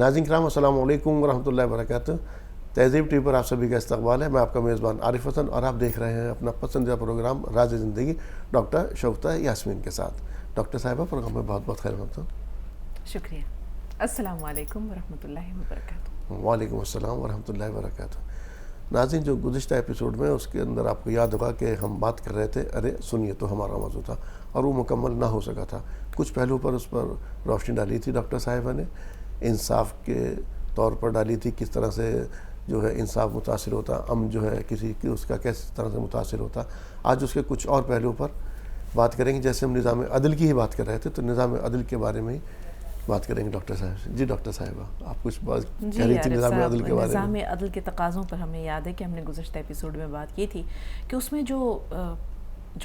ناظرین کرام السلام علیکم ورحمۃ اللہ وبرکاتہ. تہذیب ٹی وی پر آپ سبھی کا استقبال ہے. میں آپ کا میزبان عارف حسن اور آپ دیکھ رہے ہیں اپنا پسندیدہ پروگرام راز زندگی ڈاکٹر شگفتہ یاسمین کے ساتھ. ڈاکٹر صاحبہ پروگرام میں بہت بہت خیر مقدم. شکریہ. السلام علیکم ورحمۃ اللہ وبرکاتہ. وعلیکم السلام ورحمۃ اللہ وبرکاتہ. ناظرین جو گزشتہ ایپیسوڈ میں اس کے اندر آپ کو یاد ہوگا کہ ہم بات کر رہے تھے ارے سنیے تو ہمارا موضوع تھا اور وہ مکمل نہ ہو سکا تھا. کچھ پہلو پر اس پر روشنی ڈالی تھی ڈاکٹر صاحبہ نے, انصاف کے طور پر ڈالی تھی, کس طرح سے جو ہے انصاف متاثر ہوتا, جو ہے کسی کی اس کا کس طرح سے متاثر ہوتا. آج اس کے کچھ اور پہلوؤں پر بات کریں گے. جیسے ہم نظام عدل کی ہی بات کر رہے تھے تو نظام عدل کے بارے میں ہی بات کریں گے ڈاکٹر صاحب. جی ڈاکٹر صاحبہ آپ کچھ بات کہہ رہی تھی نظام عدل کے بارے میں. نظام عدل کے تقاضوں پر ہمیں یاد ہے کہ ہم نے گزشتہ ایپیسوڈ میں بات کی تھی کہ اس میں جو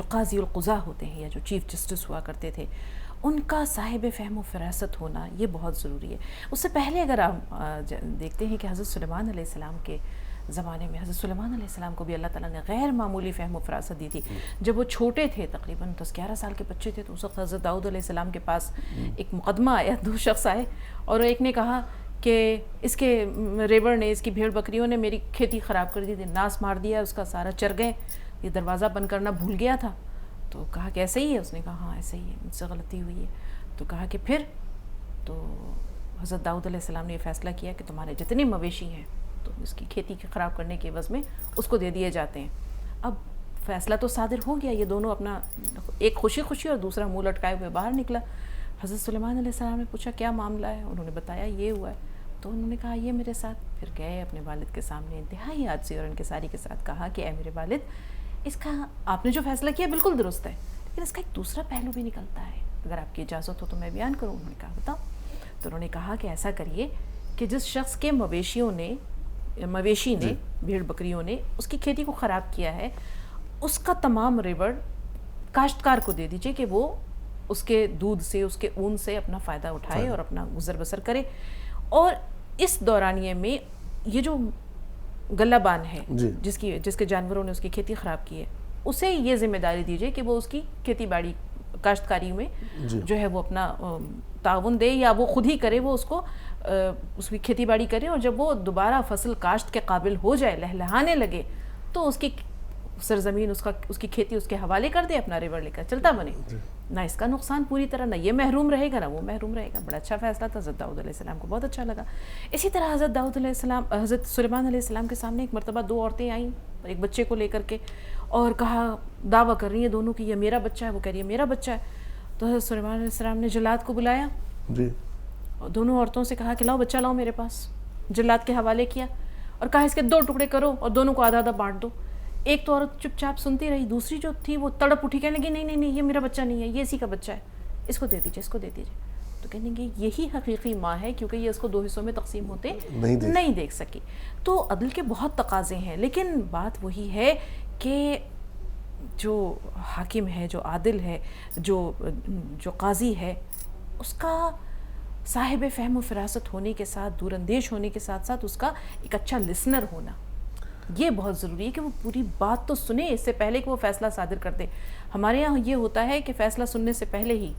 قاضی القضاء ہوتے ہیں یا جو چیف جسٹس ہوا کرتے تھے ان کا صاحب فہم و فراست ہونا یہ بہت ضروری ہے. اس سے پہلے اگر آپ دیکھتے ہیں کہ حضرت سلیمان علیہ السلام کے زمانے میں حضرت سلیمان علیہ السلام کو بھی اللہ تعالیٰ نے غیر معمولی فہم و فراست دی تھی. جب وہ چھوٹے تھے تقریباً 10-11 سال کے بچے تھے تو اس وقت حضرت داؤد علیہ السلام کے پاس ایک مقدمہ آیا. 2 شخص آئے اور ایک نے کہا کہ اس کے ریوڑ نے, اس کی بھیڑ بکریوں نے میری کھیتی خراب کر دی تھی, ناس مار دیا, اس کا سارا چر گئے, یہ دروازہ بند کرنا بھول گیا تھا. تو کہا کہ ایسے ہی ہے. اس نے کہا ہاں ایسے ہی ہے, مجھ سے غلطی ہوئی ہے. تو کہا کہ پھر تو حضرت داؤد علیہ السلام نے یہ فیصلہ کیا کہ تمہارے جتنے مویشی ہیں تو اس کی کھیتی کے خراب کرنے کے عوض میں اس کو دے دیے جاتے ہیں. اب فیصلہ تو صادر ہو گیا, یہ دونوں اپنا ایک خوشی خوشی اور دوسرا منہ لٹکائے ہوئے باہر نکلا. حضرت سلیمان علیہ السلام نے پوچھا کیا معاملہ ہے؟ انہوں نے بتایا یہ ہوا ہے. تو انہوں نے کہا یہ میرے ساتھ. پھر گئے اپنے والد کے سامنے انتہائی عاجزی اور انکساری کے ساتھ کہا کہ اے میرے والد, اس کا آپ نے جو فیصلہ کیا بالکل درست ہے, لیکن اس کا ایک دوسرا پہلو بھی نکلتا ہے, اگر آپ کی اجازت ہو تو میں بیان کروں. انہوں نے کہا بتاؤ. تو انہوں نے کہا کہ ایسا کریے کہ جس شخص کے مویشی نے بھیڑ بکریوں نے اس کی کھیتی کو خراب کیا ہے, اس کا تمام ریوڑ کاشتکار کو دے دیجئے کہ وہ اس کے دودھ سے, اس کے اون سے اپنا فائدہ اٹھائے اور اپنا گزر بسر کرے. اور اس دورانیے میں یہ جو غلہ بان ہے جس کے جانوروں نے اس کی کھیتی خراب کی ہے, اسے یہ ذمہ داری دیجئے کہ وہ اس کی کھیتی باڑی کاشتکاری میں جو ہے وہ اپنا تعاون دے, یا وہ خود ہی کرے, وہ اس کی کھیتی باڑی کرے, اور جب وہ دوبارہ فصل کاشت کے قابل ہو جائے, لہلہانے لگے, تو اس کی سرزمین, اس کی کھیتی اس کے حوالے کر دے, اپنا ریوڑ لے کر چلتا بنے. نہ اس کا نقصان پوری طرح, نہ یہ محروم رہے گا نہ وہ محروم رہے گا. بڑا اچھا فیصلہ تھا, حضرت داؤد علیہ السلام کو بہت اچھا لگا. اسی طرح حضرت سلیمان علیہ السلام کے سامنے ایک مرتبہ 2 عورتیں آئیں ایک بچے کو لے کر کے, اور کہا دعویٰ کر رہی ہیں دونوں کی یہ میرا بچہ ہے, وہ کہہ رہی ہے میرا بچہ ہے. تو حضرت سلیمان علیہ السلام نے جلاد کو بلایا اور دونوں عورتوں سے کہا کہ لاؤ بچہ لاؤ میرے پاس. جلاد کے حوالے کیا اور کہا اس کے 2 ٹکڑے کرو اور دونوں کو آدھا آدھا بانٹ دو. ایک تو عورت چپ چاپ سنتی رہی, دوسری جو تھی وہ تڑپ اٹھی, کہنے لگی نہیں یہ میرا بچہ نہیں ہے, یہ اسی کا بچہ ہے, اس کو دے دیجیے, اس کو دے دیجیے. تو کہنے لگی یہی حقیقی ماں ہے, کیونکہ یہ اس کو 2 حصوں میں تقسیم ہوتے نہیں دیکھ سکی. تو عدل کے بہت تقاضے ہیں, لیکن بات وہی ہے کہ جو حاکم ہے, جو عادل ہے, جو قاضی ہے, اس کا صاحب فہم و فراست ہونے کے ساتھ, دور اندیش ہونے کے ساتھ ساتھ اس کا ایک اچھا لسنر ہونا یہ بہت ضروری ہے کہ وہ پوری بات تو سنے اس سے پہلے کہ وہ فیصلہ صادر کر دے. ہمارے یہاں یہ ہوتا ہے کہ فیصلہ سننے سے پہلے ہی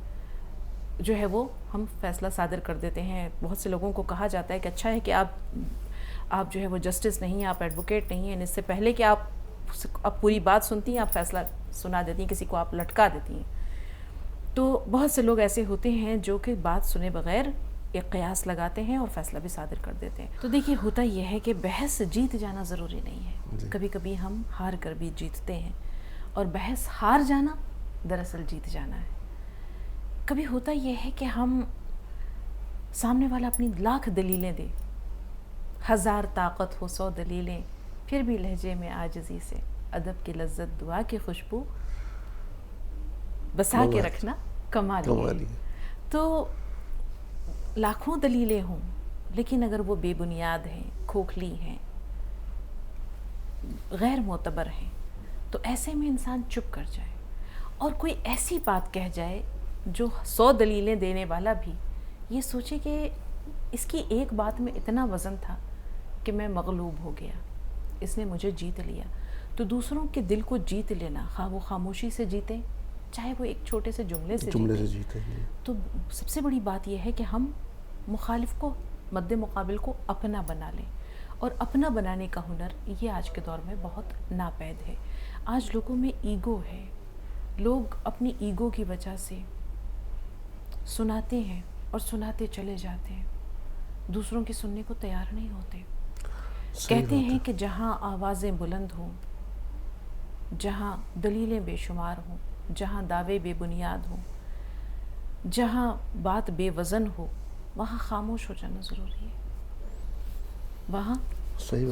جو ہے وہ ہم فیصلہ صادر کر دیتے ہیں. بہت سے لوگوں کو کہا جاتا ہے کہ اچھا ہے کہ آپ جو ہے وہ جسٹس نہیں ہیں, آپ ایڈوکیٹ نہیں ہیں, اس سے پہلے کہ آپ پوری بات سنتی ہیں آپ فیصلہ سنا دیتی ہیں, کسی کو آپ لٹکا دیتی ہیں. تو بہت سے لوگ ایسے ہوتے ہیں جو کہ بات سنے بغیر ایک قیاس لگاتے ہیں اور فیصلہ بھی صادر کر دیتے ہیں. تو دیکھیے ہوتا یہ ہے کہ بحث جیت جانا ضروری نہیں ہے, کبھی کبھی ہم ہار کر بھی جیتتے ہیں, اور بحث ہار جانا دراصل جیت جانا ہے. کبھی ہوتا یہ ہے کہ ہم سامنے والا اپنی لاکھ دلیلیں دے, 1000 طاقت ہو 100 دلیلیں, پھر بھی لہجے میں عاجزی سے ادب کی لذت دعا کی خوشبو بسا کے رکھنا کمال ہے. تو لاکھوں دلیلیں ہوں لیکن اگر وہ بے بنیاد ہیں, کھوکھلی ہیں, غیر معتبر ہیں, تو ایسے میں انسان چپ کر جائے اور کوئی ایسی بات کہہ جائے جو 100 دلیلیں دینے والا بھی یہ سوچے کہ اس کی ایک بات میں اتنا وزن تھا کہ میں مغلوب ہو گیا, اس نے مجھے جیت لیا. تو دوسروں کے دل کو جیت لینا, خواہ وہ خاموشی سے جیتے چاہے وہ ایک چھوٹے سے جملے سے جیتے. تو سب سے بڑی بات یہ ہے کہ ہم مخالف کو مد مقابل کو اپنا بنا لیں. اور اپنا بنانے کا ہنر یہ آج کے دور میں بہت ناپید ہے. آج لوگوں میں ایگو ہے. لوگ اپنی ایگو کی وجہ سے سناتے ہیں اور سناتے چلے جاتے ہیں. دوسروں کی سننے کو تیار نہیں ہوتے. کہتے ہیں کہ جہاں آوازیں بلند ہوں، جہاں دلیلیں بے شمار ہوں، جہاں دعوے بے بنیاد ہوں، جہاں بات بے وزن ہو، وہاں خاموش ہو جانا ضروری ہے. وہاں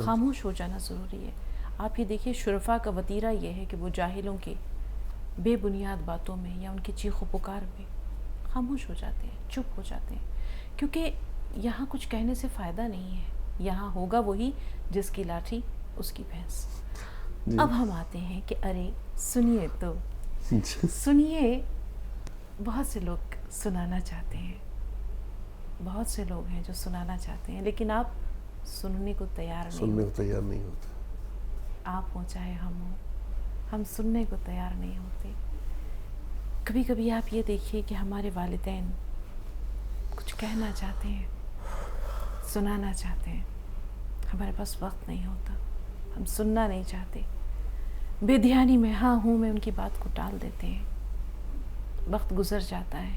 خاموش ہو جانا ضروری ہے. آپ یہ دیکھیے شرفاء کا وتیرہ یہ ہے کہ وہ جاہلوں کے بے بنیاد باتوں میں یا ان کی چیخ و پکار میں خاموش ہو جاتے ہیں، چپ ہو جاتے ہیں، کیونکہ یہاں کچھ کہنے سے فائدہ نہیں ہے. یہاں ہوگا وہی جس کی لاٹھی اس کی بھینس. اب ہم آتے ہیں کہ ارے سنیے تو سنیے. بہت سے لوگ سنانا چاہتے ہیں، بہت سے لوگ ہیں جو سنانا چاہتے ہیں، لیکن آپ سننے کو تیار نہیں ہوتے. آپ ہوں چاہے ہم ہوں، ہم سننے کو تیار نہیں ہوتے. کبھی کبھی آپ یہ دیکھیے کہ ہمارے والدین کچھ کہنا چاہتے ہیں، سنانا چاہتے ہیں، ہمارے پاس وقت نہیں ہوتا، ہم سننا نہیں چاہتے. بے دھیانی میں ہاں ہوں میں ان کی بات کو ٹال دیتے ہیں. وقت گزر جاتا ہے،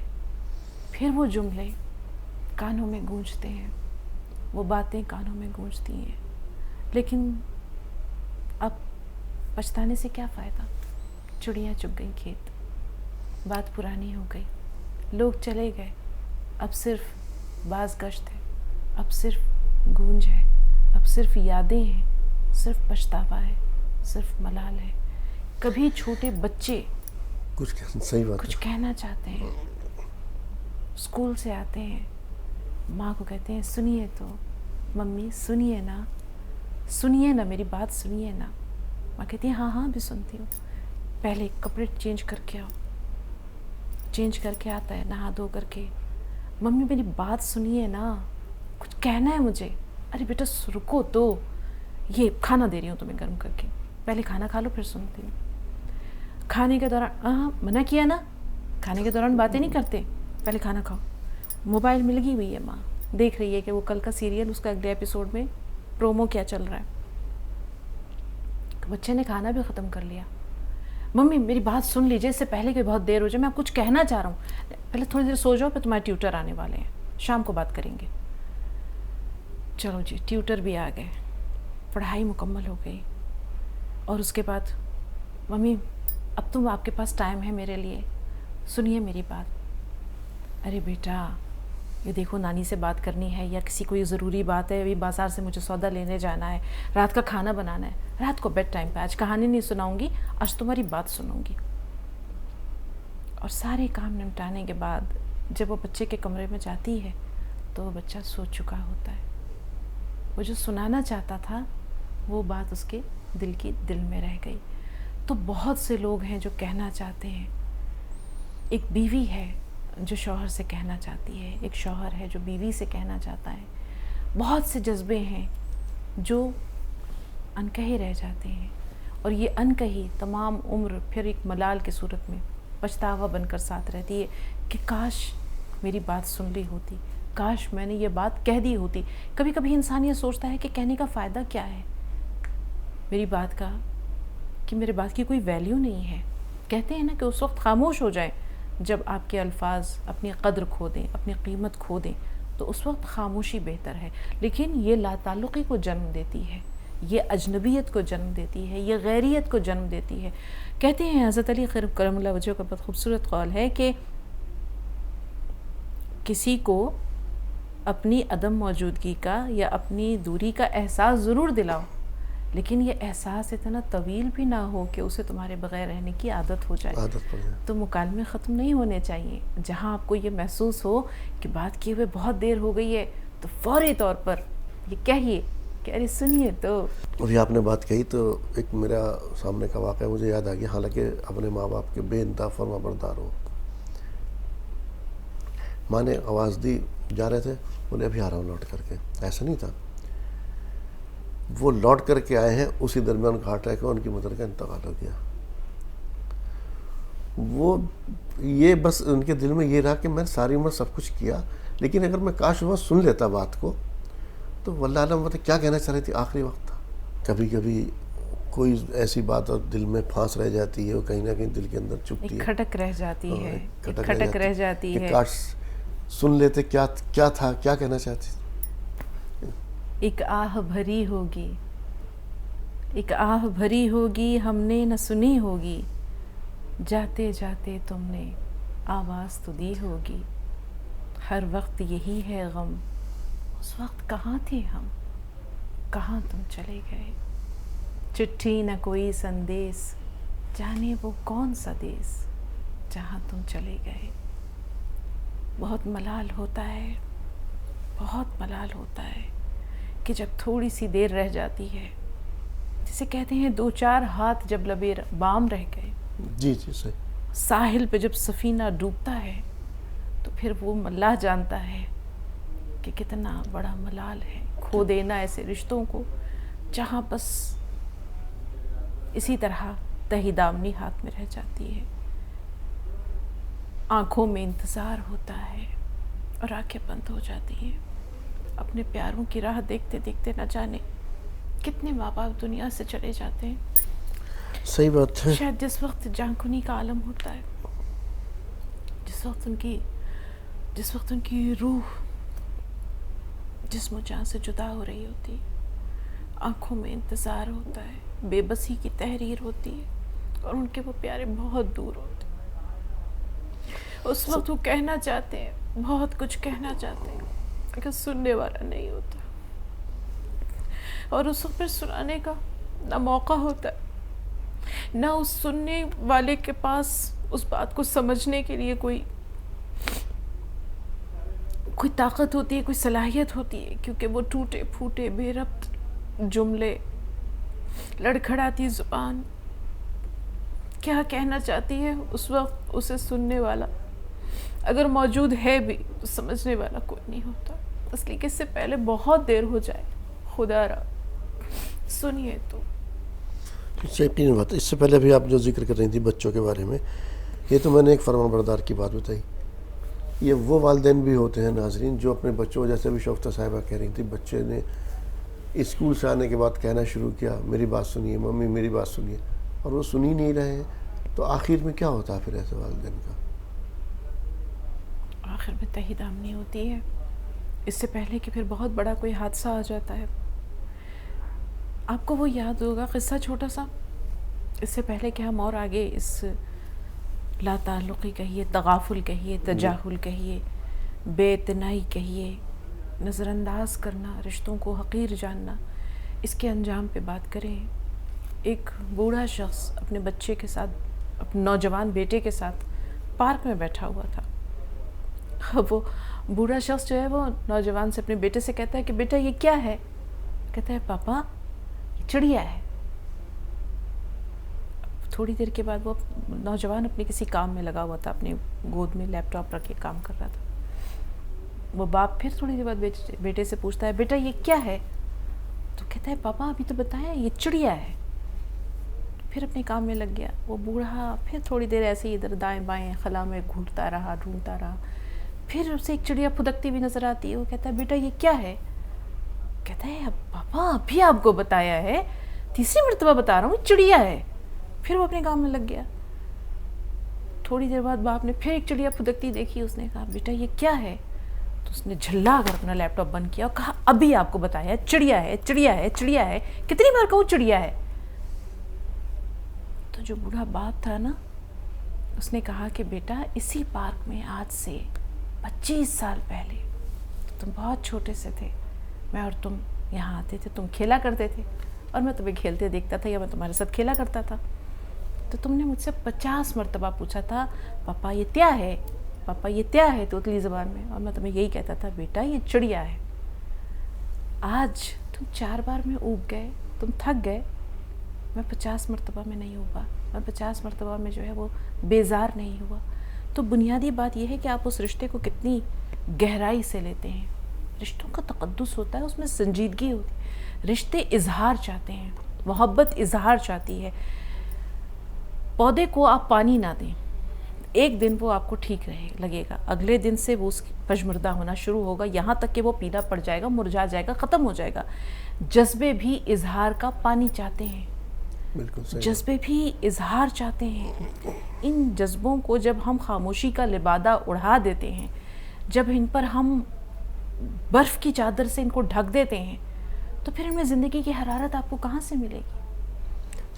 پھر وہ جملے کانوں میں گونجتے ہیں، وہ باتیں کانوں میں گونجتی ہیں، لیکن اب پچھتانے سے کیا فائدہ؟ چڑیاں چگ گئیں کھیت، بات پرانی ہو گئی، لوگ چلے گئے. اب صرف باز گشت ہے، اب صرف گونج ہے، اب صرف یادیں ہیں، صرف پچھتاوا ہے، صرف ملال ہے. کبھی چھوٹے بچے کچھ کہنا چاہتے ہیں، اسکول سے آتے ہیں، ماں کو کہتے ہیں سنیے تو ممی، سنیے نا، سنیے نا میری بات، سنیے نا. ماں کہتی ہے ہاں ہاں بھی سنتی ہوں. پہلے کپڑے چینج کر کے آؤ. چینج کر کے آتا ہے نہا دھو کر کے، ممی میری بات سنیے نا، کچھ کہنا ہے مجھے. ارے بیٹا رکو تو، یہ کھانا دے رہی ہوں تمہیں گرم کر کے، پہلے کھانا کھا لو پھر سنتی ہوں. کھانے کے دوران ہاں منع کیا نا، کھانے کے دوران باتیں نہیں کرتے، پہلے کھانا کھاؤ. موبائل میں لگی ہوئی ہے ماں، دیکھ رہی ہے کہ وہ کل کا سیریل، اس کا اگلے ایپیسوڈ میں پرومو کیا چل رہا ہے. بچے نے کھانا بھی ختم کر لیا. ممی میری بات سن لیجیے، اس سے پہلے کہ بہت دیر ہو جائے، میں آپ کچھ کہنا چاہ رہا ہوں. پہلے تھوڑی دیر سو جاؤ، پھر تمہارے ٹیوٹر آنے والے ہیں، شام کو بات کریں گے. چلو جی ٹیوٹر بھی آ گئے، پڑھائی مکمل ہو گئی، اور اس کے بعد ممی اب تم آپ کے پاس ٹائم ہے میرے لیے، سنیے میری بات. ارے بیٹا یہ دیکھو نانی سے بات کرنی ہے، یا کسی کوئی ضروری بات ہے، ابھی بازار سے مجھے سودا لینے جانا ہے، رات کا کھانا بنانا ہے، رات کو بیڈ ٹائم پہ آج کہانی نہیں سناؤں گی، آج تمہاری بات سنوں گی. اور سارے کام نمٹانے کے بعد جب وہ بچے کے کمرے میں جاتی ہے تو وہ بچہ سو چکا ہوتا ہے. وہ جو سنانا چاہتا تھا وہ بات اس کے دل میں رہ گئی. تو بہت سے لوگ ہیں جو کہنا چاہتے ہیں. ایک بیوی ہے جو شوہر سے کہنا چاہتی ہے، ایک شوہر ہے جو بیوی سے کہنا چاہتا ہے. بہت سے جذبے ہیں جو انکہے رہ جاتے ہیں، اور یہ انکہی تمام عمر پھر ایک ملال کی صورت میں پچھتاوا بن کر ساتھ رہتی ہے کہ کاش میری بات سن لی ہوتی، کاش میں نے یہ بات کہہ دی ہوتی. کبھی کبھی انسان یہ سوچتا ہے کہ کہنے کا فائدہ کیا ہے میری بات کا، کہ میرے بات کی کوئی ویلیو نہیں ہے. کہتے ہیں نا کہ اس وقت خاموش ہو جائیں جب آپ کے الفاظ اپنی قدر کھو دیں، اپنی قیمت کھو دیں، تو اس وقت خاموشی بہتر ہے. لیکن یہ لا تعلقی کو جنم دیتی ہے، یہ اجنبیت کو جنم دیتی ہے، یہ غیریت کو جنم دیتی ہے. کہتے ہیں حضرت علی کرم اللہ وجہہ کا بہت خوبصورت قول ہے کہ کسی کو اپنی عدم موجودگی کا یا اپنی دوری کا احساس ضرور دلاؤ، لیکن یہ احساس اتنا طویل بھی نہ ہو کہ اسے تمہارے بغیر رہنے کی عادت ہو جائے. تو مکالمے ختم نہیں ہونے چاہیے. جہاں آپ کو یہ محسوس ہو کہ بات کیے ہوئے بہت دیر ہو گئی ہے تو فوری طور پر یہ کہیے کہ ارے سنیے تو. اور یہ آپ نے بات کہی تو ایک میرا سامنے کا واقعہ مجھے یاد آ گیا. حالانکہ اپنے ماں باپ کے بے انتہا فرما بردار ہو، ماں نے آواز دی، جا رہے تھے، بولے ابھی آ رہا ہوں لوٹ کر کے. ایسا نہیں تھا، وہ لوٹ کر کے آئے ہیں، اسی درمیان ہارٹ اٹیک ان کی مدر کا انتقال ہو گیا. وہ یہ بس ان کے دل میں یہ رہا کہ میں نے ساری عمر سب کچھ کیا، لیکن اگر میں کاش وہ سن لیتا بات کو تو واللہ عالم وہ کیا کہنا چاہ رہی تھی آخری وقت تھا. کبھی کبھی کوئی ایسی بات اور دل میں پھانس رہ جاتی ہے اور کہیں نہ کہیں دل کے اندر چپتی ہے, کھٹک رہ جاتی ہے, کھٹک رہ جاتی کہ ہے. کاش سن لیتے کیا تھا, کیا کہنا چاہتی. ایک آہ بھری ہوگی, ایک آہ بھری ہوگی ہم نے نہ سنی ہوگی, جاتے جاتے تم نے آواز تو دی ہوگی. ہر وقت یہی ہے غم, اس وقت کہاں تھے ہم, کہاں تم چلے گئے. چٹھی نہ کوئی سندیس, جانے وہ کون سا دیس, جہاں تم چلے گئے. بہت ملال ہوتا ہے, بہت ملال ہوتا ہے کہ جب تھوڑی سی دیر رہ جاتی ہے, جسے کہتے ہیں 2-4 ہاتھ جب لبے بام رہ گئے. جی صحیح. ساحل پہ جب سفینہ ڈوبتا ہے تو پھر وہ اللہ جانتا ہے کہ کتنا بڑا ملال ہے کھو دینا ایسے رشتوں کو جہاں بس اسی طرح تہی دامنی ہاتھ میں رہ جاتی ہے. آنکھوں میں انتظار ہوتا ہے اور آنکھیں بند ہو جاتی ہیں. اپنے پیاروں کی راہ دیکھتے دیکھتے نہ جانے کتنے ماں باپ دنیا سے چلے جاتے ہیں. صحیح بات ہے. شاید جس وقت جان کنی کا عالم ہوتا ہے, جس وقت ان کی روح جسم و جان سے جدا ہو رہی ہوتی, آنکھوں میں انتظار ہوتا ہے, بے بسی کی تحریر ہوتی ہے اور ان کے وہ پیارے بہت دور ہوتے ہیں. اس وقت وہ کہنا چاہتے ہیں, بہت کچھ کہنا چاہتے ہیں, لیکن سننے والا نہیں ہوتا. اور اس وقت پھر سنانے کا نہ موقع ہوتا ہے, نہ اس سننے والے کے پاس اس بات کو سمجھنے کے لیے کوئی طاقت ہوتی ہے, کوئی صلاحیت ہوتی ہے, کیونکہ وہ ٹوٹے پھوٹے بے ربط جملے, لڑکھڑاتی زبان کیا کہنا چاہتی ہے اس وقت اسے سننے والا اگر موجود ہے بھی تو سمجھنے والا کوئی نہیں ہوتا. اس لیے کہ اس سے پہلے بہت دیر ہو جائے, خدا را سنیے تو. یقینی بات ہے. اس سے پہلے بھی آپ جو ذکر کر رہی تھی بچوں کے بارے میں, یہ تو میں نے ایک فرما بردار کی بات بتائی. یہ وہ والدین بھی ہوتے ہیں ناظرین جو اپنے بچوں, جیسے بھی شوفتہ صاحبہ کہہ رہی تھی, بچے نے اسکول سے آنے کے بعد کہنا شروع کیا میری بات سنیے ممی, میری بات سنیے, اور وہ سن ہی نہیں رہے ہیں. تو آخر میں کیا ہوتا ہے پھر ایسے والدین کا؟ آخر میں تہی دامنی ہوتی ہے. اس سے پہلے کہ پھر بہت بڑا کوئی حادثہ آ جاتا ہے. آپ کو وہ یاد ہوگا قصہ چھوٹا سا, اس سے پہلے کہ ہم اور آگے اس لا تعلقی کہیے, تغافل کہیے, تجاہل کہیے, بے اعتنائی کہیے, نظر انداز کرنا, رشتوں کو حقیر جاننا, اس کے انجام پہ بات کریں. ایک بوڑھا شخص اپنے بچے کے ساتھ, اپنے نوجوان بیٹے کے ساتھ پارک میں بیٹھا ہوا تھا. وہ بوڑھا شخص جو ہے وہ نوجوان سے, اپنے بیٹے سے کہتا ہے کہ بیٹا یہ کیا ہے؟ کہتا ہے پاپا یہ چڑیا ہے. تھوڑی دیر کے بعد وہ نوجوان اپنے کسی کام میں لگا ہوا تھا, اپنے گود میں لیپ ٹاپ رکھ کے کام کر رہا تھا. وہ باپ پھر تھوڑی دیر بعد بیٹے سے پوچھتا ہے بیٹا یہ کیا ہے؟ تو کہتا ہے پاپا ابھی تو بتایا یہ چڑیا ہے. پھر اپنے کام میں لگ گیا. وہ بوڑھا پھر تھوڑی دیر ایسے ہی ادھر دائیں بائیں خلا میں گھومتا رہا, ڈھونڈتا رہا. پھر اسے ایک چڑیا پھدکتی ہوئی نظر آتی ہے. وہ کہتا ہے بیٹا یہ کیا ہے؟ کہتا ہے پاپا ابھی آپ کو بتایا ہے, تیسری مرتبہ بتا رہا ہوں, چڑیا ہے. پھر وہ اپنے کام میں لگ گیا. تھوڑی دیر بعد باپ نے پھر ایک چڑیا پھدکتی دیکھی. اس نے کہا بیٹا یہ کیا ہے؟ تو اس نے جھلا کر اپنا لیپ ٹاپ بند کیا اور کہا ابھی آپ کو بتایا چڑیا ہے, چڑیا ہے, چڑیا ہے, کتنی بار کہوں چڑیا ہے. تو جو بوڑھا باپ تھا نا, اس نے کہا کہ بیٹا اسی پارک میں آج سے 25 سال پہلے تم بہت چھوٹے سے تھے, میں اور تم یہاں آتے تھے, تم کھیلا کرتے تھے اور میں تمہیں کھیلتے دیکھتا تھا یا میں تمہارے ساتھ کھیلا کرتا تھا. تو تم نے مجھ سے 50 مرتبہ پوچھا تھا پاپا یہ کیا ہے, پاپا یہ کیا ہے, توتلی زبان میں, اور میں تمہیں یہی کہتا تھا بیٹا یہ چڑیا ہے. آج تم 4 بار میں اوب گئے, تم تھک گئے, میں 50 مرتبہ میں نہیں اوبا, میں 50 مرتبہ میں جو ہے وہ بیزار نہیں ہوا. تو بنیادی بات یہ ہے کہ آپ اس رشتے کو کتنی گہرائی سے لیتے ہیں. رشتوں کا تقدس ہوتا ہے, اس میں سنجیدگی ہوتی ہے. رشتے اظہار چاہتے ہیں, محبت اظہار چاہتی ہے. پودے کو آپ پانی نہ دیں, ایک دن وہ آپ کو ٹھیک لگے گا، اگلے دن سے وہ اس کی پشمردہ ہونا شروع ہوگا، یہاں تک کہ وہ پیلا پڑ جائے گا، مرجھا جائے گا، ختم ہو جائے گا۔ جذبے بھی اظہار کا پانی چاہتے ہیں، بالکل صحیح۔ جذبے بھی اظہار چاہتے ہیں۔ ان جذبوں کو جب ہم خاموشی کا لبادہ اڑا دیتے ہیں، جب ان پر ہم برف کی چادر سے ان کو ڈھک دیتے ہیں، تو پھر ان میں زندگی کی حرارت آپ کو کہاں سے ملے گی؟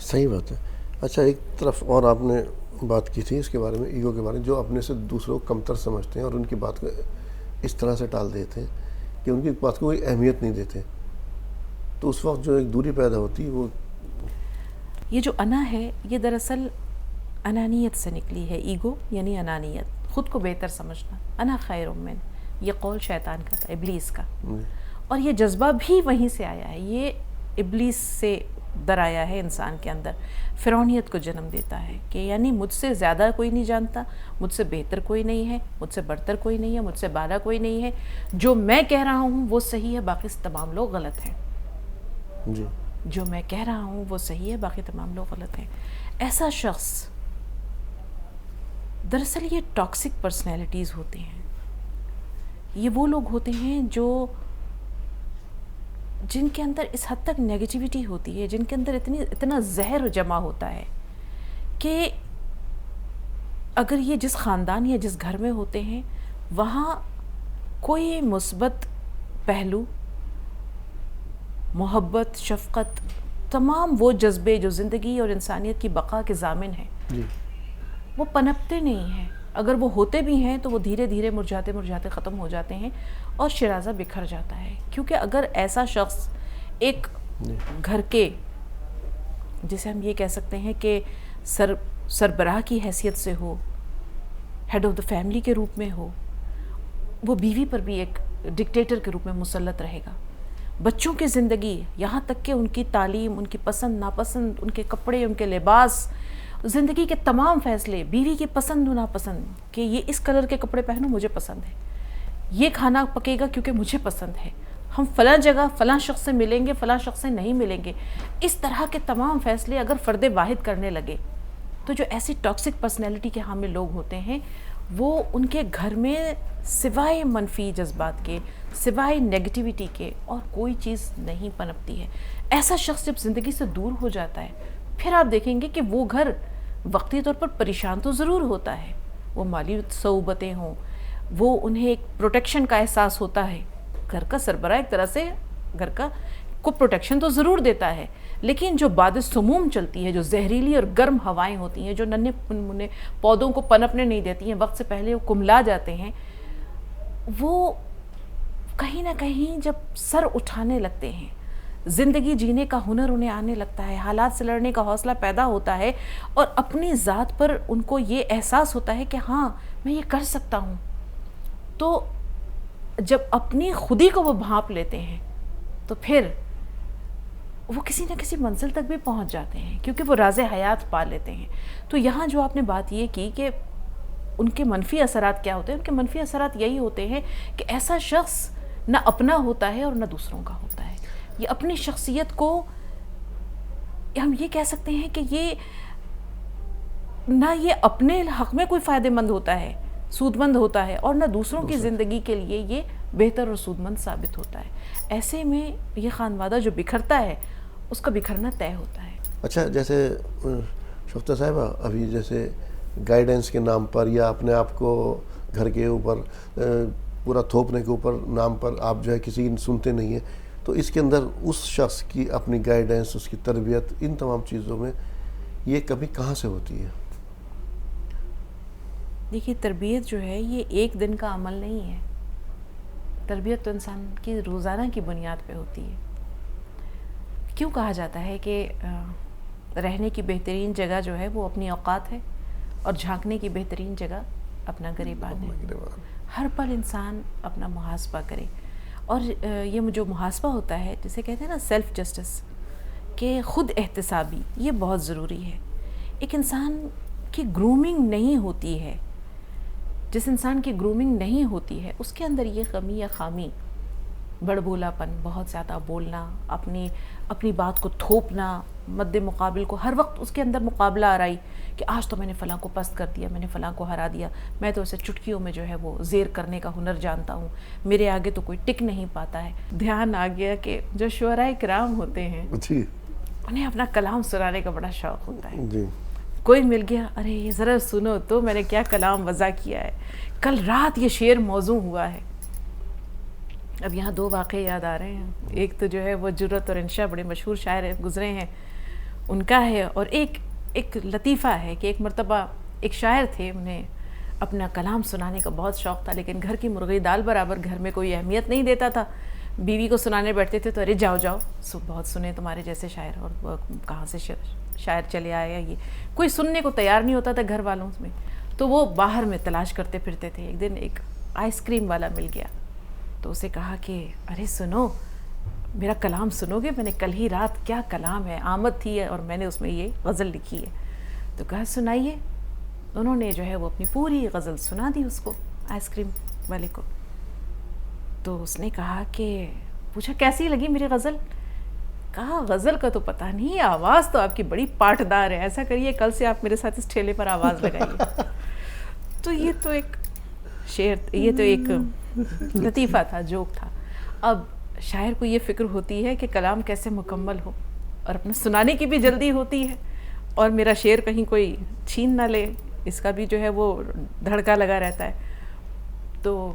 صحیح بات ہے۔ اچھا، ایک طرف اور آپ نے بات کی تھی اس کے بارے میں، ایگو کے بارے میں، جو اپنے سے دوسروں کو کمتر سمجھتے ہیں اور ان کی بات کو اس طرح سے ٹال دیتے ہیں کہ ان کی بات کو کوئی اہمیت نہیں دیتے، تو اس وقت جو ایک دوری پیدا ہوتی ہے وہ یہ جو انا ہے یہ دراصل انانیت سے نکلی ہے۔ ایگو یعنی انانیت، خود کو بہتر سمجھنا۔ انا خیر من، یہ قول شیطان کا تھا، ابلیس کا، اور یہ جذبہ بھی وہیں سے آیا ہے، یہ ابلیس سے در آیا ہے انسان کے اندر، فرعونیت کو جنم دیتا ہے کہ یعنی مجھ سے زیادہ کوئی نہیں جانتا، مجھ سے بہتر کوئی نہیں ہے، مجھ سے برتر کوئی نہیں ہے، مجھ سے بالا کوئی نہیں ہے، جو میں کہہ رہا ہوں وہ صحیح ہے، باقی تمام لوگ غلط ہیں۔ جی، جو میں کہہ رہا ہوں وہ صحیح ہے، باقی تمام لوگ غلط ہیں۔ ایسا شخص، دراصل یہ ٹاکسک پرسنالٹیز ہوتے ہیں، یہ وہ لوگ ہوتے ہیں جن کے اندر اس حد تک نیگیٹیوٹی ہوتی ہے، جن کے اندر اتنا زہر جمع ہوتا ہے کہ اگر یہ جس خاندان یا جس گھر میں ہوتے ہیں وہاں کوئی مثبت پہلو، محبت، شفقت، تمام وہ جذبے جو زندگی اور انسانیت کی بقا کے ضامن ہیں، جی، وہ پنپتے نہیں ہیں۔ اگر وہ ہوتے بھی ہیں تو وہ دھیرے دھیرے مرجھاتے مرجھاتے ختم ہو جاتے ہیں اور شیرازہ بکھر جاتا ہے۔ کیونکہ اگر ایسا شخص ایک گھر کے، جسے ہم یہ کہہ سکتے ہیں کہ سربراہ کی حیثیت سے ہو، ہیڈ آف دا فیملی کے روپ میں ہو، وہ بیوی پر بھی ایک ڈکٹیٹر کے روپ میں مسلط رہے گا۔ بچوں کی زندگی، یہاں تک کہ ان کی تعلیم، ان کی پسند ناپسند، ان کے کپڑے، ان کے لباس، زندگی کے تمام فیصلے، بیوی کی پسند و ناپسند کہ یہ اس کلر کے کپڑے پہنو مجھے پسند ہے، یہ کھانا پکے گا کیونکہ مجھے پسند ہے، ہم فلاں جگہ فلاں شخص سے ملیں گے، فلاں شخص سے نہیں ملیں گے، اس طرح کے تمام فیصلے اگر فرد واحد کرنے لگے تو جو ایسی ٹاکسک پرسنالٹی کے حامل لوگ ہوتے ہیں وہ ان کے گھر میں سوائے منفی جذبات کے، سوائے نیگیٹیوٹی کے اور کوئی چیز نہیں پنپتی ہے۔ ایسا شخص جب زندگی سے دور ہو جاتا ہے پھر آپ دیکھیں گے کہ وہ گھر وقتی طور پر پریشان تو ضرور ہوتا ہے، وہ مالی صعوبتیں ہوں، وہ انہیں ایک پروٹیکشن کا احساس ہوتا ہے، گھر کا سربراہ ایک طرح سے گھر کا کو پروٹیکشن تو ضرور دیتا ہے، لیکن جو باد سموم چلتی ہے، جو زہریلی اور گرم ہوائیں ہوتی ہیں، جو ننھے منھے پودوں کو پنپنے نہیں دیتی ہیں، وقت سے پہلے وہ کملا جاتے ہیں، وہ کہیں نہ کہیں جب سر اٹھانے لگتے ہیں، زندگی جینے کا ہنر انہیں آنے لگتا ہے، حالات سے لڑنے کا حوصلہ پیدا ہوتا ہے اور اپنی ذات پر ان کو یہ احساس ہوتا ہے کہ ہاں میں یہ کر سکتا ہوں، تو جب اپنی خودی کو وہ بھانپ لیتے ہیں تو پھر وہ کسی نہ کسی منزل تک بھی پہنچ جاتے ہیں کیونکہ وہ راز حیات پا لیتے ہیں۔ تو یہاں جو آپ نے بات یہ کی کہ ان کے منفی اثرات کیا ہوتے ہیں، ان کے منفی اثرات یہی ہوتے ہیں کہ ایسا شخص نہ اپنا ہوتا ہے اور نہ دوسروں کا ہوتا ہے۔ یہ اپنی شخصیت کو، ہم یہ کہہ سکتے ہیں کہ یہ نہ یہ اپنے حق میں کوئی فائدہ مند ہوتا ہے، سود مند ہوتا ہے، اور نہ دوسروں کی زندگی کے لیے یہ بہتر اور سود مند ثابت ہوتا ہے۔ ایسے میں یہ خانوادہ جو بکھرتا ہے اس کا بکھرنا طے ہوتا ہے۔ اچھا، جیسے شفتہ صاحبہ ابھی جیسے گائیڈنس کے نام پر یا اپنے آپ کو گھر کے اوپر پورا تھوپنے کے اوپر نام پر آپ جو ہے کسی کی سنتے نہیں ہیں، تو اس کے اندر اس شخص کی اپنی گائیڈنس، اس کی تربیت، ان تمام چیزوں میں یہ کبھی کہاں سے ہوتی ہے؟ دیکھیے، تربیت جو ہے یہ ایک دن کا عمل نہیں ہے، تربیت تو انسان کی روزانہ کی بنیاد پہ ہوتی ہے۔ کیوں کہا جاتا ہے کہ رہنے کی بہترین جگہ جو ہے وہ اپنی اوقات ہے اور جھانکنے کی بہترین جگہ اپنا گریبان ہے۔ ہر پل انسان اپنا محاسبہ کرے، اور یہ جو محاسبہ ہوتا ہے جسے کہتے ہیں نا سیلف جسٹس، کہ خود احتسابی، یہ بہت ضروری ہے۔ ایک انسان کی گرومنگ نہیں ہوتی ہے، جس انسان کی گرومنگ نہیں ہوتی ہے اس کے اندر یہ کمی یا خامی، بڑ بولا پن، بہت زیادہ بولنا، اپنی بات کو تھوپنا، مد مقابل کو ہر وقت اس کے اندر مقابلہ آ رہی کہ آج تو میں نے فلاں کو پست کر دیا, میں نے فلاں کو ہرا دیا, میں تو اسے چٹکیوں میں جو ہے وہ زیر کرنے کا ہنر جانتا ہوں, میرے آگے تو کوئی ٹک نہیں پاتا ہے. دھیان آ گیا کہ جو شعراء کرام ہوتے ہیں جی انہیں اپنا کلام سنانے کا بڑا شوق ہوتا ہے. جی کوئی مل گیا, ارے یہ ذرا سنو تو میں نے کیا کلام وضع کیا ہے, کل رات یہ شعر موضوع ہوا ہے. اب یہاں دو واقعے یاد آ رہے ہیں, ایک تو جو ہے وہ جرت اور انشا بڑے مشہور شاعر گزرے ہیں ان کا ہے, اور ایک لطیفہ ہے کہ ایک مرتبہ ایک شاعر تھے, انہیں اپنا کلام سنانے کا بہت شوق تھا, لیکن گھر کی مرغی دال برابر گھر میں کوئی اہمیت نہیں دیتا تھا. بیوی کو سنانے بیٹھتے تھے تو ارے جاؤ جاؤ بہت سنے تمہارے جیسے شاعر, اور وہ کہاں سے شاعر چلے آیا, یہ کوئی سننے کو تیار نہیں ہوتا تھا گھر والوں میں. تو وہ باہر میں تلاش کرتے پھرتے تھے. ایک دن ایک آئس کریم والا مل گیا تو اسے کہا کہ ارے سنو, میرا کلام سنو گے, میں نے کل ہی رات کیا کلام ہے, آمد تھی ہے اور میں نے اس میں یہ غزل لکھی ہے. تو کہا سنائیے. انہوں نے جو ہے وہ اپنی پوری غزل سنا دی اس کو, آئس کریم والے کو. تو اس نے کہا کہ پوچھا کیسی لگی میری غزل. کہا غزل کا تو پتہ نہیں, آواز تو آپ کی بڑی پاٹدار ہے, ایسا کریے کل سے آپ میرے ساتھ اس ٹھیلے پر آواز لگائیے. تو یہ تو ایک شعر, یہ تو ایک لطیفہ تھا, جوک تھا. اب شاعر کو یہ فکر ہوتی ہے کہ کلام کیسے مکمل ہو, اور اپنے سنانے کی بھی جلدی ہوتی ہے, اور میرا شعر کہیں کوئی چھین نہ لے, اس کا بھی جو ہے وہ دھڑکا لگا رہتا ہے. تو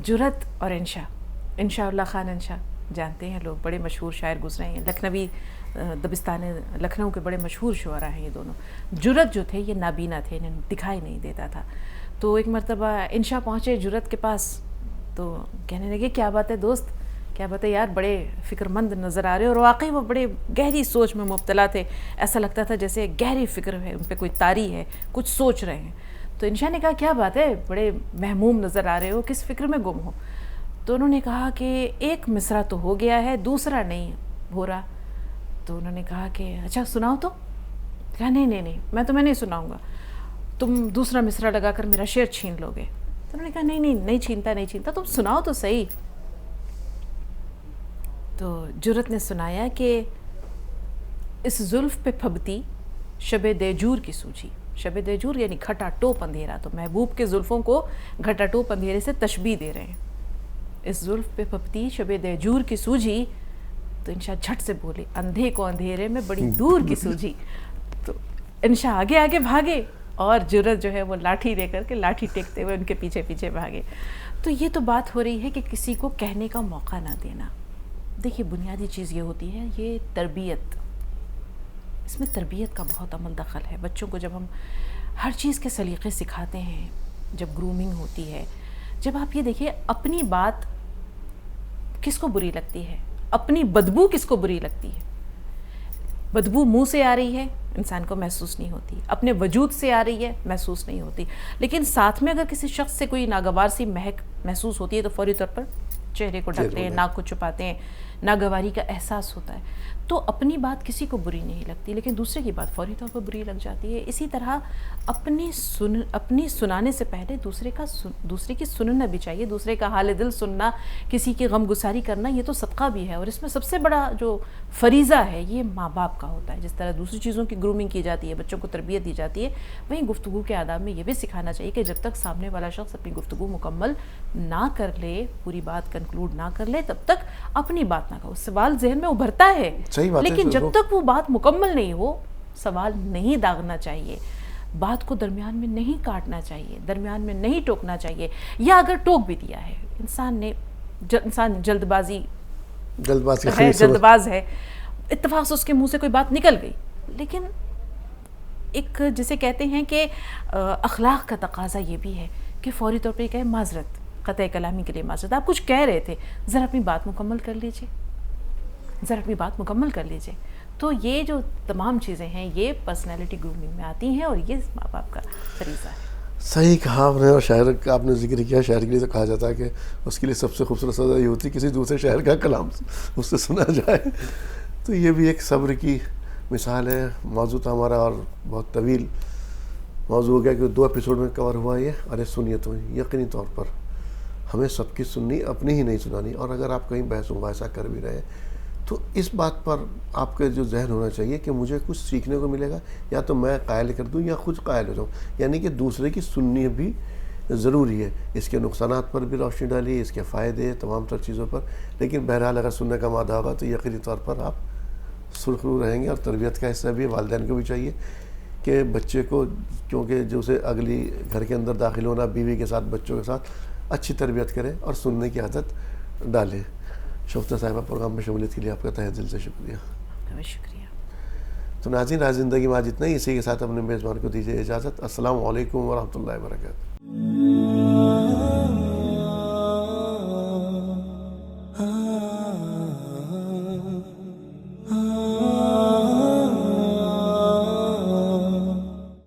جرت اور انشاء اللہ خان انشا جانتے ہیں لوگ, بڑے مشہور شاعر گزرے ہیں, لکھنوی دبستان لکھنؤ کے بڑے مشہور شعراء ہیں یہ دونوں. جرت جو تھے یہ نابینا تھے, انہیں دکھائی نہیں دیتا تھا. تو ایک مرتبہ انشا پہنچے جرت کے پاس تو کہنے لگے کیا بات ہے دوست, کیا بات ہے یار, بڑے فکر مند نظر آ رہے ہو. اور واقعی وہ بڑے گہری سوچ میں مبتلا تھے, ایسا لگتا تھا جیسے گہری فکر ہے, ان پہ کوئی طاری ہے, کچھ سوچ رہے ہیں. تو انشا نے کہا کیا بات ہے, بڑے مہموم نظر آ رہے ہو, کس فکر میں گم ہو. تو انہوں نے کہا کہ ایک مصرع تو ہو گیا ہے, دوسرا نہیں ہو رہا. تو انہوں نے کہا کہ اچھا سناؤ تو. کہا نہیں میں تمہیں نہیں سناؤں گا, تم دوسرا مصرع لگا کر میرا شعر چھین لو گے. تو انہوں نے کہا نہیں چھینتا, تم سناؤ تو صحیح. تو جرت نے سنایا کہ اس زلف پہ پھبتی شب دیجور کی سوجھی. شب دیجور یعنی گھٹا ٹوپ اندھیرا, تو محبوب کے زلفوں کو گھٹا ٹوپ اندھیرے سے تشبیہ دے رہے ہیں. اس زلف پہ پھبتی شب دیجور کی سوجھی. تو انشا جھٹ سے بولے اندھے کو اندھیرے میں بڑی دور کی سوجھی. تو انشا آگے بھاگے, اور جرت جو ہے وہ لاٹھی لے کر کے لاٹھی ٹیکتے ہوئے ان کے پیچھے بھاگے. تو یہ تو بات ہو رہی ہے کہ کسی کو کہنے کا موقع نہ دینا. دیکھیے بنیادی چیز یہ ہوتی ہے, یہ تربیت, اس میں تربیت کا بہت عمل دخل ہے. بچوں کو جب ہم ہر چیز کے سلیقے سکھاتے ہیں, جب گرومنگ ہوتی ہے, جب آپ یہ دیکھیے اپنی بات کس کو بری لگتی ہے, اپنی بدبو کس کو بری لگتی ہے. بدبو منہ سے آ رہی ہے, انسان کو محسوس نہیں ہوتی, اپنے وجود سے آ رہی ہے, محسوس نہیں ہوتی, لیکن ساتھ میں اگر کسی شخص سے کوئی ناگوار سی مہک محسوس ہوتی ہے تو فوری طور پر چہرے کو ڈھکتے ہیں, ناک کو چھپاتے ہیں, ناگواری کا احساس ہوتا ہے. تو اپنی بات کسی کو بری نہیں لگتی, لیکن دوسرے کی بات فوری طور پر بری لگ جاتی ہے. اسی طرح اپنی سنانے سے پہلے دوسرے کی سننا بھی چاہیے. دوسرے کا حال دل سننا, کسی کی غم گساری کرنا, یہ تو صدقہ بھی ہے, اور اس میں سب سے بڑا جو فریضہ ہے یہ ماں باپ کا ہوتا ہے. جس طرح دوسری چیزوں کی گرومنگ کی جاتی ہے, بچوں کو تربیت دی جاتی ہے, وہیں گفتگو کے آداب میں یہ بھی سکھانا چاہیے کہ جب تک سامنے والا شخص اپنی گفتگو مکمل نہ کر لے, پوری بات کنکلوڈ نہ کر لے, تب تک اپنی بات نہ کہو. سوال ذہن میں ابھرتا ہے, لیکن جب تک وہ بات مکمل نہیں ہو, سوال نہیں داغنا چاہیے, بات کو درمیان میں نہیں کاٹنا چاہیے, درمیان میں نہیں ٹوکنا چاہیے. یا اگر ٹوک بھی دیا ہے, انسان جلد باز ہے, اتفاق سے اس کے منہ سے کوئی بات نکل گئی, لیکن ایک جسے کہتے ہیں کہ اخلاق کا تقاضا یہ بھی ہے کہ فوری طور پر یہ کہے معذرت, قطع کلامی کے لیے معذرت, آپ کچھ کہہ رہے تھے, ذرا اپنی بات مکمل کر لیجئے. تو یہ جو تمام چیزیں ہیں یہ پرسنالٹی گرومنگ میں آتی ہیں, اور یہ ماں باپ کا فریضہ ہے. صحیح کہا آپ نے. اور شاعر کا آپ نے ذکر کیا, شاعر کے لیے تو کہا جاتا ہے کہ اس کے لیے سب سے خوبصورت سزا یہ ہوتی ہے کسی دوسرے شاعر کا کلام اس سے سنا جائے. تو یہ بھی ایک صبر کی مثال ہے. موضوع تھا ہمارا اور بہت طویل موضوع ہو گیا کہ 2 ایپیسوڈ میں کور ہوا یہ. ارے سنیے تو یقینی طور پر ہمیں سب کی سننی, اپنی ہی نہیں سنانی. اور اگر آپ کہیں بحث و مباحثہ کر بھی رہے ہیں تو اس بات پر آپ کا جو ذہن ہونا چاہیے کہ مجھے کچھ سیکھنے کو ملے گا، یا تو میں قائل کر دوں یا خود قائل ہو جاؤں، یعنی کہ دوسرے کی سننی بھی ضروری ہے. اس کے نقصانات پر بھی روشنی ڈالی، اس کے فائدے، تمام تر چیزوں پر. لیکن بہرحال اگر سننے کا مادہ ہوگا تو یقینی طور پر آپ سرخرو رہیں گے. اور تربیت کا حصہ بھی والدین کو بھی چاہیے کہ بچے کو، کیونکہ جو اسے اگلی گھر کے اندر داخل ہونا، بیوی کے ساتھ، بچوں کے ساتھ اچھی تربیت کرے اور سننے کی عادت ڈالے. شفتہ صاحبہ، پروگرام میں شمولیت کے لیے آپ کا تہہ دل سے شکریہ. بہت شکریہ. تو ناظرین، آج زندگی میں آج اتنا ہی. اسی کے ساتھ اپنے میزبان کو دیجیے اجازت. السلام علیکم ورحمۃ اللہ وبرکاتہ.